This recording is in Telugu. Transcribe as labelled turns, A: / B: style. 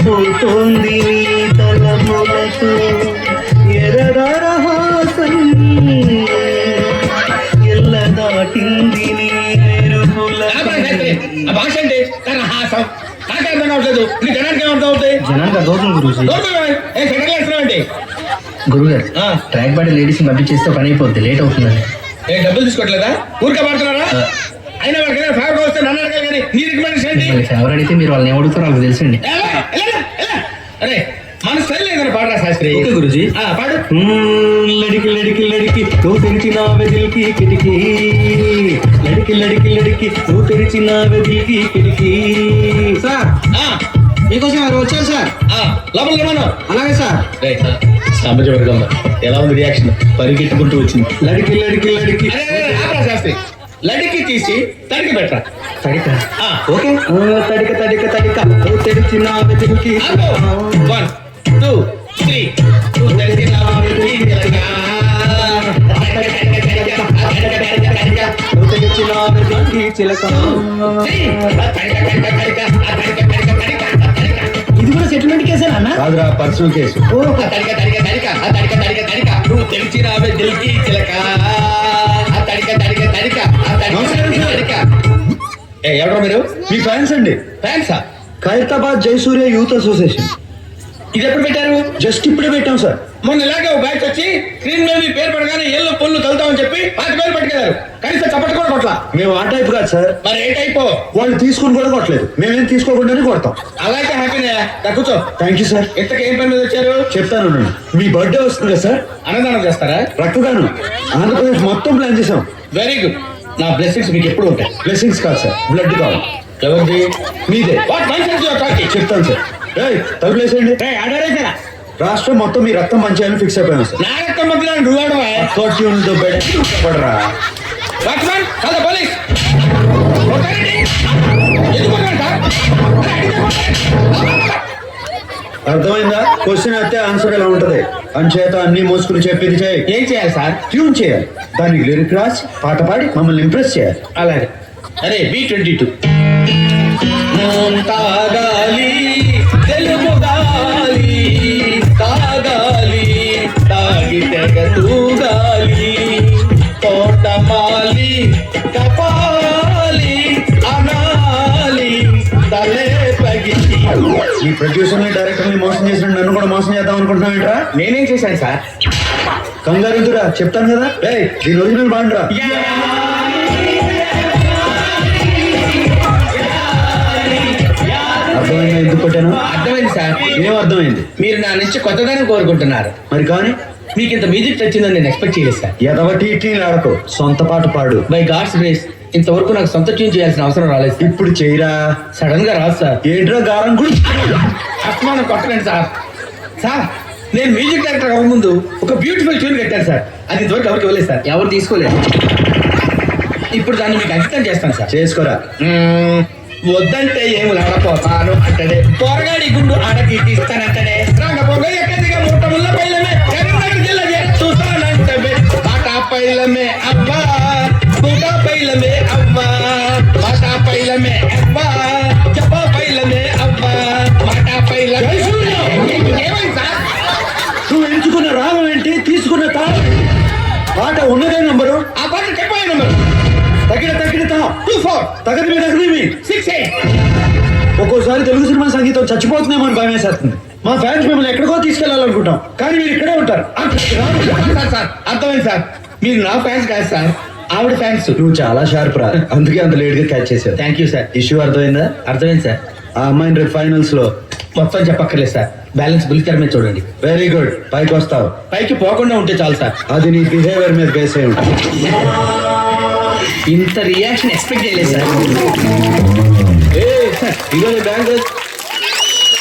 A: పోతోంది నీ తలములతో ఎరదరహాసం ఎల్ల దాటింది నీ మెరుపుల
B: భాష అంటే తన హాసం నాకే అర్థం కావట్లేదు నీ జనానికి ఏమర్థం అవుతాయి?
A: జనానికి అర్థమవుతుంది గురుజీ.
B: అంటే
A: గురుగారు ట్రాక్ బాడీ లేడీస్ పంపించేస్తే పని అయిపోద్ది, లేట్ అవుతుందని.
B: ఏ డబ్బులు తీసుకోవట్లేదా? ఊరికే పడుతున్నారా? అయినా వాళ్ళకి ఫేవర్ వస్తే నన్ను అడగాలి కానీ నీ రికమెండేషన్ ఏంటి?
A: ఫేవర్ అడిగితే మీరు వాళ్ళని ఏమడుగుతారో వాళ్ళకి తెలుసండి.
B: అరే మన స్టైల్ ఏదైనా పాడరా శాస్త్రి.
A: ఓకే గురుజీ.
B: పాడు.
A: లడికి లడికి లడికి నువ్వు తెరిచిన వెదిలికి కిటికీ, లడికి లడికి లడికి నువ్వు తెరిచిన వెదిలికి కిటికీ.
C: సార్ మీకోసం వారు వచ్చారు సార్.
B: లోపల రమ్మను.
C: అలాగే సార్.
B: సాంబజవర్గం ఎలా ఉంది రియాక్షన్? పరిగెట్టుకుంటూ వచ్చింది.
A: లడికి లడికి లడికి
B: శాస్త్రి లడికి తీసి తడికి పెట్టరా.
A: తడిక ఓకే. తడిక తడిక తడిక నువ్వు తెరిచిన వెదిలికి.
B: 1 2 3 నువ్వు తెరిచిన వెదిలికి
A: చిలక. ఇది కూడా సెటిల్మెంట్ కేసేనా అన్న?
B: కాదురా, పర్సనల్ కేసు. నువ్వు తెలిసిన దిల్కి చిలక. ఎవరో మీరు?
C: మీ ఫ్యాన్స్ అండి.
B: ఫ్యాన్సా?
C: Khairatabad Jayasurya youth association.
B: ఇది ఎప్పుడు పెట్టారు?
C: జస్ట్ ఇప్పుడే పెట్టాం సార్.
B: మొన్న ఇలాగే ఒక బ్యాచ్ వచ్చి స్క్రీన్ మీద మీ పేరు పడగానే ఏళ్ళు పొల్లు కలుతామని చెప్పి 5 వేలు పట్టుకెళ్ళారు. కనీసం చప్పటి కూడా కొట్లా.
C: మేము ఆ టైప్ కాదు సార్.
B: మరి ఏ టైపో?
C: వాళ్ళు తీసుకుని కూడా కొట్టలేదు, మేమేం తీసుకోకుండానే కొడతాం.
B: అలాగే హ్యాపీనే. కూర్చో.
C: Thank you sir.
B: ఇంతకు ఏం పని మీద వచ్చారు?
C: చెప్తాను. మీ బర్త్డే వస్తుంది కదా సార్,
B: అన్నదానం చేస్తారా?
C: రక్తదానం ఆంధ్రప్రదేశ్ మొత్తం ప్లాన్ చేసాం.
B: Very good. నా బ్లెస్సింగ్స్ మీకు ఎప్పుడు ఉంటాయి.
C: బ్లెస్సింగ్స్ కాదు సార్, బ్లడ్ కావాలి.
B: ఎవరిది?
C: మీదే.
B: What nonsense you are talking?
C: చెప్తాను సార్. తలుపులేసేయండి.
B: ఆడారేసారా?
C: రాష్ట్రం మొత్తం మీ రక్తం పంచాలని ఫిక్స్ అయిపోయాం సార్.
B: నా రక్తం మధ్యలో నువ్వాడవా? Watchman, call the police.
C: అర్థమైందా? క్వశ్చన్ అయితే ఆన్సర్ ఎలా ఉంటది. అంచేత అన్ని మోసుకుని చెప్పింది చేయి.
B: ఏం చేయాలి సార్?
C: ట్యూన్ చేయాలి, దానికి లిరిక్ రాసి పాట పాడి మమ్మల్ని ఇంప్రెస్ చేయాలి.
B: అలాగే. అరే B22 తాగాలి తెలుగు గాలి, తాగాలి తాగితే తూగాలి, తోటమాలి కపాలి అనాలి తలే పగిలి.
C: ఈ ప్రొడ్యూసర్ ని డైరెక్టర్ ని మోసం చేసిన నన్ను కూడా మోసం చేద్దాం అనుకుంటున్నావు ఏంట్రా?
B: నేనేం చేశాను సార్?
C: కంగారు ఎందుకురా, చెప్తాను కదా. దీని ఒరిజినల్ బాండ్రా. అర్థమైందా ఎందుకు కొట్టాను?
B: అర్థమైంది సార్.
C: ఏం అర్థమైంది?
B: మీరు నా నుంచి కొత్తదాన్ని కోరుకుంటున్నారు.
C: మరి కానీ
B: మీకు ఇంత మ్యూజిక్ వచ్చిందని నేను ఎక్స్పెక్ట్ చేయలేదు సార్.
C: ఎదవటి ఆడకు, సొంత పాట పాడు.
B: బై గాడ్స్ గ్రేస్ ఇంతవరకు నాకు సొంత ట్యూన్ చేయాల్సిన అవసరం రాలేదు.
C: ఇప్పుడు చేయరా.
B: సడన్ గా రాదు సార్.
C: ఏంట్రా గారం కూడా
B: అస్మానం కొట్టండి సార్. సార్ నేను మ్యూజిక్ డైరెక్టర్ అవ్వక ముందు ఒక బ్యూటిఫుల్ ట్యూన్ కట్టాను సార్. అది ఇంతవరకు ఎవరికి ఇవ్వలేదు సార్. ఎవరు తీసుకోలేదు. ఇప్పుడు దాన్ని మీకు అంకితం చేస్తాను సార్.
C: చేసుకోరా.
B: వద్దంటే ఏమి ఆడపోతాను అంటనే, పొరగాడి గుండు ఆడకి తీస్తానంటనే, రాకపోగా ఎక్కడిగా మూట ముళ్ళ పైలమే చూస్తానంటే, బాటా పైలమే అబ్బా, బూటా పైలమే అబ్బా, బాటా పైలమే అబ్బా, చెప్పా పైలమే అబ్బా, బాటా పైలమే. ఏమైంది సార్?
C: నువ్వు ఎంచుకున్న రాగం ఏంటి, తీసుకున్న తాళం ఏంటి? పాట ఉన్నదే నంబరు.
B: ఆ పాట చెప్పే నంబరు.
C: తగిన 24 తగదిమి
B: 68.
C: ఒక్కోసారి తెలుగు సినిమా సంగీతం చచ్చిపోతుందేమో అని భయం వేసేస్తుంది. మా ఫ్యాన్స్ మిమ్మల్ని ఎక్కడికో తీసుకెళ్లాలనుకుంటాం, కానీ మీరు ఇక్కడే ఉంటారు.
B: సార్ అర్థమైంది సార్. మీరు నా ఫ్యాన్స్ కాదు సార్, ఆవిడ ఫ్యాన్స్.
C: నువ్వు చాలా షార్ప్ రా, అందుకే అంత లేట్ గా క్యాచ్ చేసావు.
B: Thank you sir.
C: ఇష్యూ అర్థమైందా?
B: అర్థమైంది సార్.
C: ఆ అమ్మాయిని రేపు ఫైనల్స్ లో
B: మొత్తం చెప్పక్కర్లేదు సార్, బ్యాలెన్స్ బుల్లితెర మీద చూడండి.
C: Very good. పైకి వస్తావు.
B: పైకి పోకుండా ఉంటే చాలు సార్.
C: అది నీ బిహేవియర్ మీద బేస్ అయి ఉంటుంది.
B: ఇంత రియాక్షన్ ఎక్స్పెక్ట్ చేయలేదు సార్.
C: ఈరోజు బ్యాంక్